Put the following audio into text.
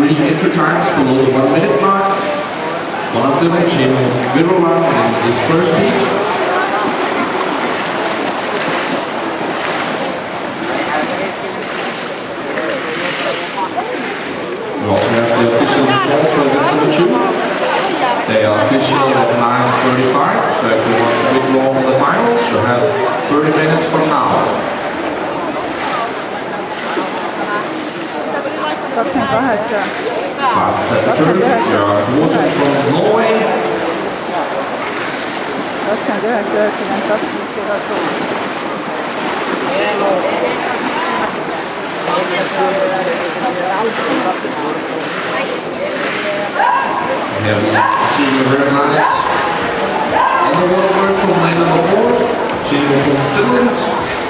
3 entry times below the 1 minute mark. One of them, Jim Virolan, in his first heat. We also have the official results for event number 2. They are official at 9:35, so if you want to withdraw from the finals, you have 30 minutes from now. Fast temperature, Jørgen Thorsen from Norway. Here we see you very nice. Underwater work from lane number 4, Simo from Finland.